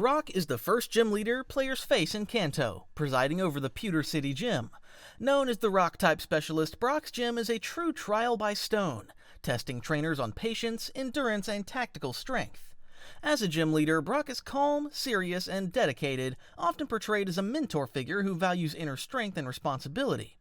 Brock is the first gym leader players face in Kanto, presiding over the Pewter City Gym. Known as the Rock-type specialist, Brock's gym is a true trial by stone, testing trainers on patience, endurance, and tactical strength. As a gym leader, Brock is calm, serious, and dedicated, often portrayed as a mentor figure who values inner strength and responsibility.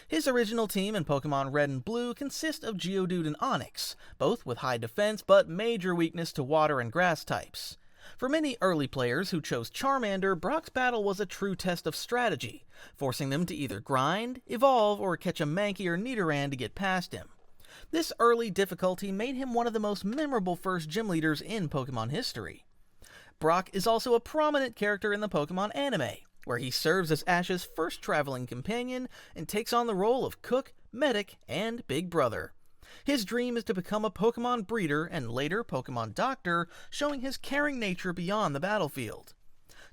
His original team in Pokémon Red and Blue consists of Geodude and Onix, both with high defense but major weakness to water and grass types. For many early players who chose Charmander, Brock's battle was a true test of strategy, forcing them to either grind, evolve, or catch a Mankey or Nidoran to get past him. This early difficulty made him one of the most memorable first gym leaders in Pokémon history. Brock is also a prominent character in the Pokémon anime, where he serves as Ash's first traveling companion and takes on the role of cook, medic, and big brother. His dream is to become a Pokémon breeder and later Pokémon doctor, showing his caring nature beyond the battlefield.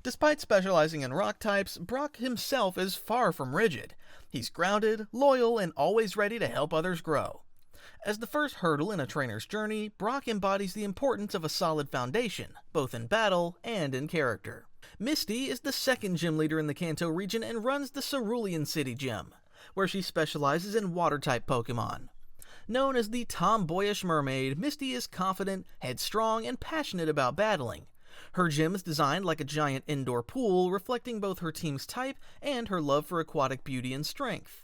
Despite specializing in rock types, Brock himself is far from rigid. He's grounded, loyal, and always ready to help others grow. As the first hurdle in a trainer's journey, Brock embodies the importance of a solid foundation, both in battle and in character. Misty is the second gym leader in the Kanto region and runs the Cerulean City Gym, where she specializes in water-type Pokémon. Known as the tomboyish mermaid, Misty is confident, headstrong, and passionate about battling. Her gym is designed like a giant indoor pool, reflecting both her team's type and her love for aquatic beauty and strength.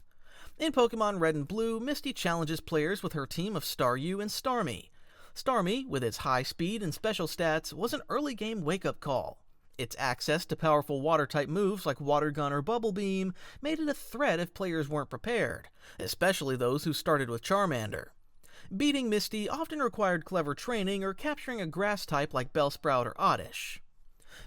In Pokémon Red and Blue, Misty challenges players with her team of Staryu and Starmie. Starmie, with its high speed and special stats, was an early game wake-up call. Its access to powerful water-type moves like Water Gun or Bubble Beam made it a threat if players weren't prepared, especially those who started with Charmander. Beating Misty often required clever training or capturing a grass type like Bellsprout or Oddish.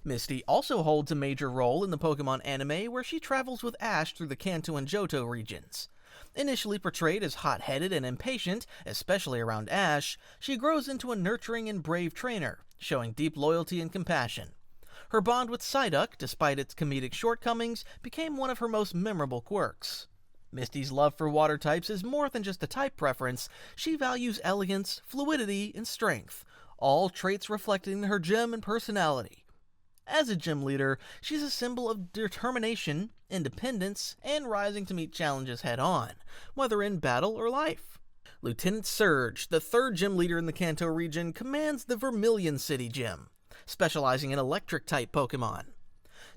Misty also holds a major role in the Pokémon anime where she travels with Ash through the Kanto and Johto regions. Initially portrayed as hot-headed and impatient, especially around Ash, she grows into a nurturing and brave trainer, showing deep loyalty and compassion. Her bond with Psyduck, despite its comedic shortcomings, became one of her most memorable quirks. Misty's love for water types is more than just a type preference. She values elegance, fluidity, and strength, all traits reflecting her gym and personality. As a gym leader, she's a symbol of determination, independence, and rising to meet challenges head-on, whether in battle or life. Lieutenant Surge, the third gym leader in the Kanto region, commands the Vermilion City Gym, specializing in electric-type Pokémon.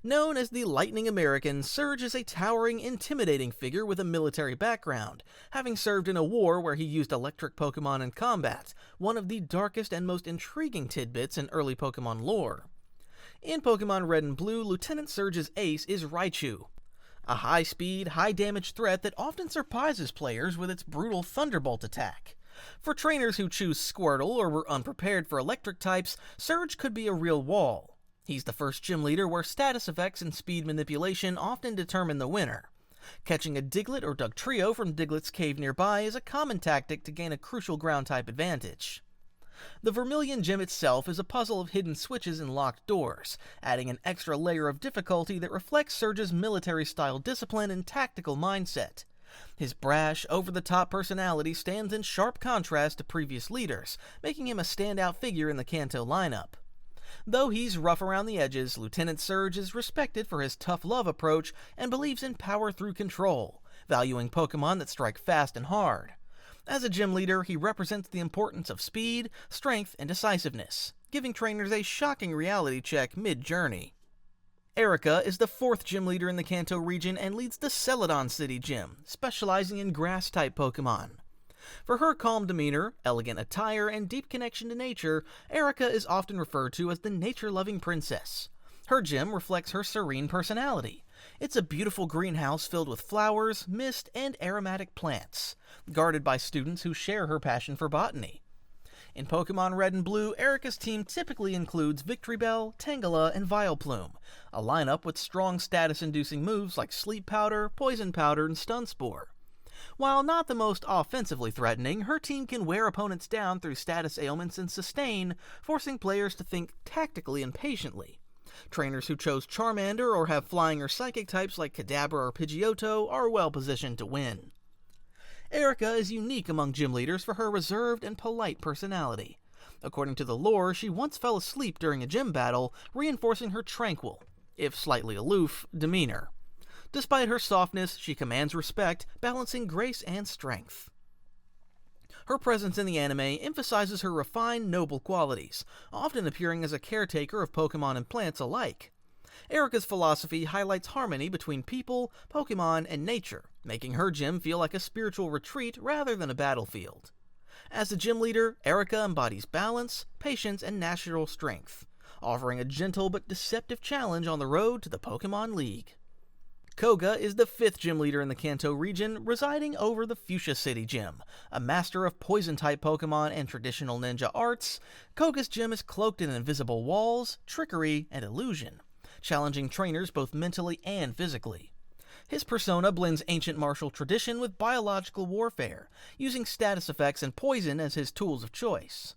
Known as the Lightning American, Surge is a towering, intimidating figure with a military background, having served in a war where he used electric Pokémon in combat, one of the darkest and most intriguing tidbits in early Pokémon lore. In Pokémon Red and Blue, Lieutenant Surge's ace is Raichu, a high-speed, high-damage threat that often surprises players with its brutal Thunderbolt attack. For trainers who choose Squirtle or were unprepared for electric types, Surge could be a real wall. He's the first gym leader where status effects and speed manipulation often determine the winner. Catching a Diglett or Dugtrio from Diglett's cave nearby is a common tactic to gain a crucial ground-type advantage. The Vermilion Gym itself is a puzzle of hidden switches and locked doors, adding an extra layer of difficulty that reflects Surge's military-style discipline and tactical mindset. His brash, over-the-top personality stands in sharp contrast to previous leaders, making him a standout figure in the Kanto lineup. Though he's rough around the edges, Lieutenant Surge is respected for his tough love approach and believes in power through control, valuing Pokémon that strike fast and hard. As a gym leader, he represents the importance of speed, strength, and decisiveness, giving trainers a shocking reality check mid-journey. Erica is the fourth gym leader in the Kanto region and leads the Celadon City Gym, specializing in grass-type Pokémon. For her calm demeanor, elegant attire, and deep connection to nature, Erica is often referred to as the nature-loving princess. Her gym reflects her serene personality. It's a beautiful greenhouse filled with flowers, mist, and aromatic plants, guarded by students who share her passion for botany. In Pokémon Red and Blue, Erica's team typically includes Victreebel, Tangela, and Vileplume, a lineup with strong status-inducing moves like Sleep Powder, Poison Powder, and Stun Spore. While not the most offensively threatening, her team can wear opponents down through status ailments and sustain, forcing players to think tactically and patiently. Trainers who chose Charmander or have flying or psychic types like Kadabra or Pidgeotto are well positioned to win. Erica is unique among gym leaders for her reserved and polite personality. According to the lore, she once fell asleep during a gym battle, reinforcing her tranquil, if slightly aloof, demeanor. Despite her softness, she commands respect, balancing grace and strength. Her presence in the anime emphasizes her refined, noble qualities, often appearing as a caretaker of Pokémon and plants alike. Erika's philosophy highlights harmony between people, Pokémon, and nature, making her gym feel like a spiritual retreat rather than a battlefield. As a gym leader, Erika embodies balance, patience, and natural strength, offering a gentle but deceptive challenge on the road to the Pokémon League. Koga is the 5th gym leader in the Kanto region, residing over the Fuchsia City Gym. A master of poison-type Pokémon and traditional ninja arts, Koga's gym is cloaked in invisible walls, trickery, and illusion, challenging trainers both mentally and physically. His persona blends ancient martial tradition with biological warfare, using status effects and poison as his tools of choice.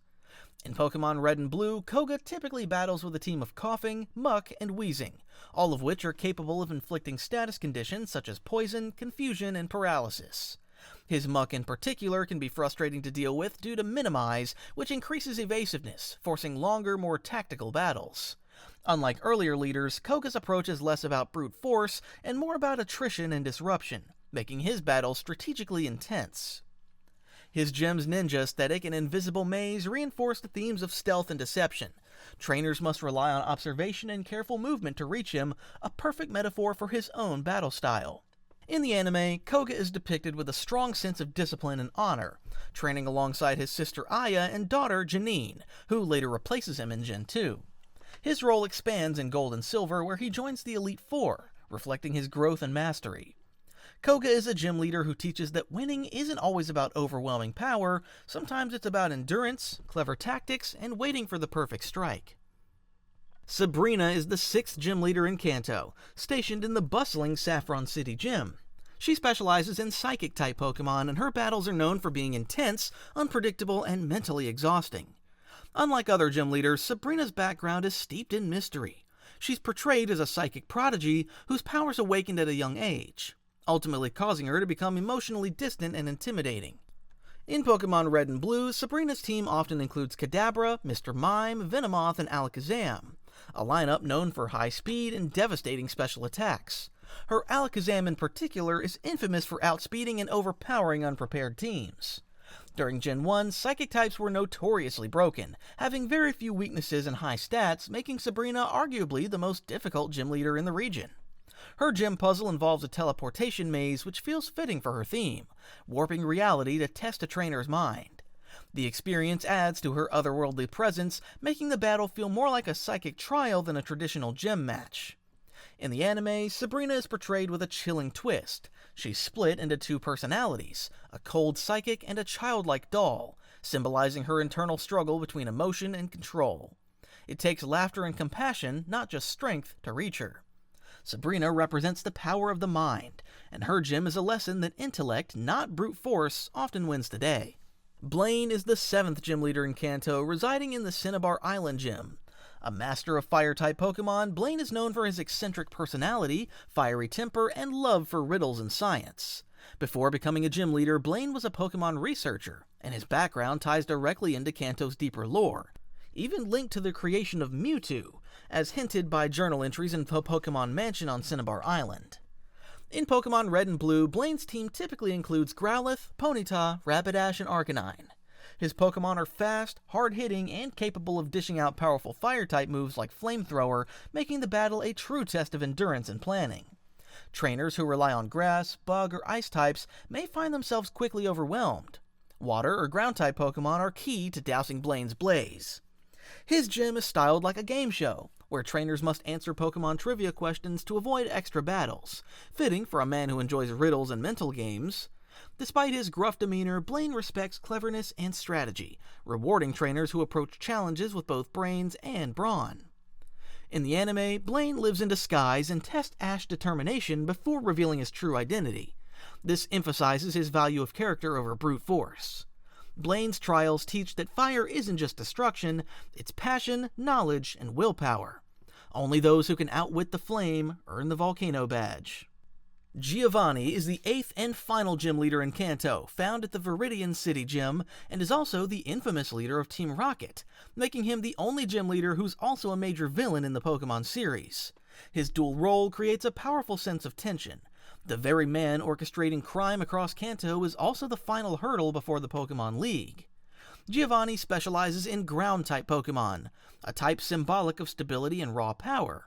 In Pokémon Red and Blue, Koga typically battles with a team of Coughing, Muck, and Wheezing, all of which are capable of inflicting status conditions such as poison, confusion, and paralysis. His Muck in particular can be frustrating to deal with due to Minimize, which increases evasiveness, forcing longer, more tactical battles. Unlike earlier leaders, Koga's approach is less about brute force and more about attrition and disruption, making his battles strategically intense. His gym's ninja aesthetic and invisible maze reinforce the themes of stealth and deception. Trainers must rely on observation and careful movement to reach him, a perfect metaphor for his own battle style. In the anime, Koga is depicted with a strong sense of discipline and honor, training alongside his sister Aya and daughter Janine, who later replaces him in Gen 2. His role expands in Gold and Silver, where he joins the Elite Four, reflecting his growth and mastery. Koga is a gym leader who teaches that winning isn't always about overwhelming power, sometimes it's about endurance, clever tactics, and waiting for the perfect strike. Sabrina is the 6th gym leader in Kanto, stationed in the bustling Saffron City Gym. She specializes in Psychic-type Pokémon, and her battles are known for being intense, unpredictable, and mentally exhausting. Unlike other gym leaders, Sabrina's background is steeped in mystery. She's portrayed as a psychic prodigy whose powers awakened at a young age, ultimately causing her to become emotionally distant and intimidating. In Pokémon Red and Blue, Sabrina's team often includes Kadabra, Mr. Mime, Venomoth, and Alakazam, a lineup known for high speed and devastating special attacks. Her Alakazam in particular is infamous for outspeeding and overpowering unprepared teams. During Gen 1, Psychic types were notoriously broken, having very few weaknesses and high stats, making Sabrina arguably the most difficult gym leader in the region. Her gym puzzle involves a teleportation maze which feels fitting for her theme, warping reality to test a trainer's mind. The experience adds to her otherworldly presence, making the battle feel more like a psychic trial than a traditional gym match. In the anime, Sabrina is portrayed with a chilling twist. She's split into 2 personalities, a cold psychic and a childlike doll, symbolizing her internal struggle between emotion and control. It takes laughter and compassion, not just strength, to reach her. Sabrina represents the power of the mind, and her gym is a lesson that intellect, not brute force, often wins the day. Blaine is the 7th gym leader in Kanto, residing in the Cinnabar Island Gym. A master of fire-type Pokémon, Blaine is known for his eccentric personality, fiery temper, and love for riddles and science. Before becoming a gym leader, Blaine was a Pokémon researcher, and his background ties directly into Kanto's deeper lore, even linked to the creation of Mewtwo, as hinted by journal entries in Pokémon Mansion on Cinnabar Island. In Pokémon Red and Blue, Blaine's team typically includes Growlithe, Ponyta, Rapidash, and Arcanine. His Pokémon are fast, hard-hitting, and capable of dishing out powerful fire-type moves like Flamethrower, making the battle a true test of endurance and planning. Trainers who rely on grass, bug, or ice types may find themselves quickly overwhelmed. Water or ground-type Pokémon are key to dousing Blaine's blaze. His gym is styled like a game show, where trainers must answer Pokémon trivia questions to avoid extra battles, fitting for a man who enjoys riddles and mental games. Despite his gruff demeanor, Blaine respects cleverness and strategy, rewarding trainers who approach challenges with both brains and brawn. In the anime, Blaine lives in disguise and tests Ash's determination before revealing his true identity. This emphasizes his value of character over brute force. Blaine's trials teach that fire isn't just destruction, it's passion, knowledge, and willpower. Only those who can outwit the flame earn the Volcano Badge. Giovanni is the 8th and final gym leader in Kanto, found at the Viridian City Gym, and is also the infamous leader of Team Rocket, making him the only gym leader who's also a major villain in the Pokémon series. His dual role creates a powerful sense of tension. The very man orchestrating crime across Kanto is also the final hurdle before the Pokémon League. Giovanni specializes in Ground-type Pokémon, a type symbolic of stability and raw power.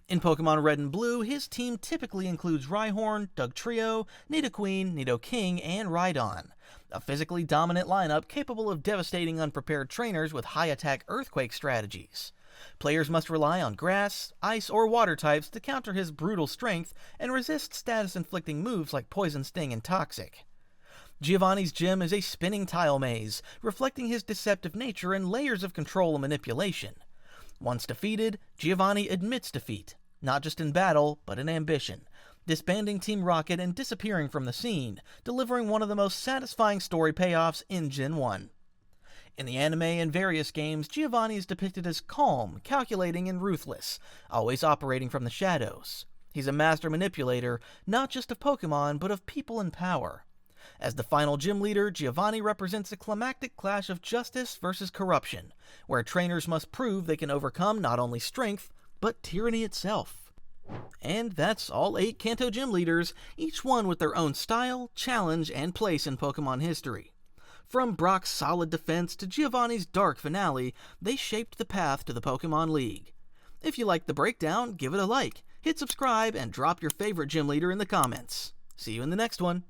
In Pokémon Red and Blue, his team typically includes Rhyhorn, Dugtrio, Nidoqueen, Nidoking, and Rhydon, a physically dominant lineup capable of devastating unprepared trainers with high-attack earthquake strategies. Players must rely on grass, ice, or water types to counter his brutal strength and resist status-inflicting moves like Poison Sting and Toxic. Giovanni's gym is a spinning tile maze, reflecting his deceptive nature and layers of control and manipulation. Once defeated, Giovanni admits defeat, not just in battle, but in ambition, disbanding Team Rocket and disappearing from the scene, delivering one of the most satisfying story payoffs in Gen 1. In the anime and various games, Giovanni is depicted as calm, calculating, and ruthless, always operating from the shadows. He's a master manipulator, not just of Pokémon, but of people in power. As the final gym leader, Giovanni represents a climactic clash of justice versus corruption, where trainers must prove they can overcome not only strength, but tyranny itself. And that's all 8 Kanto gym leaders, each one with their own style, challenge, and place in Pokémon history. From Brock's solid defense to Giovanni's dark finale, they shaped the path to the Pokémon League. If you liked the breakdown, give it a like, hit subscribe, and drop your favorite gym leader in the comments. See you in the next one.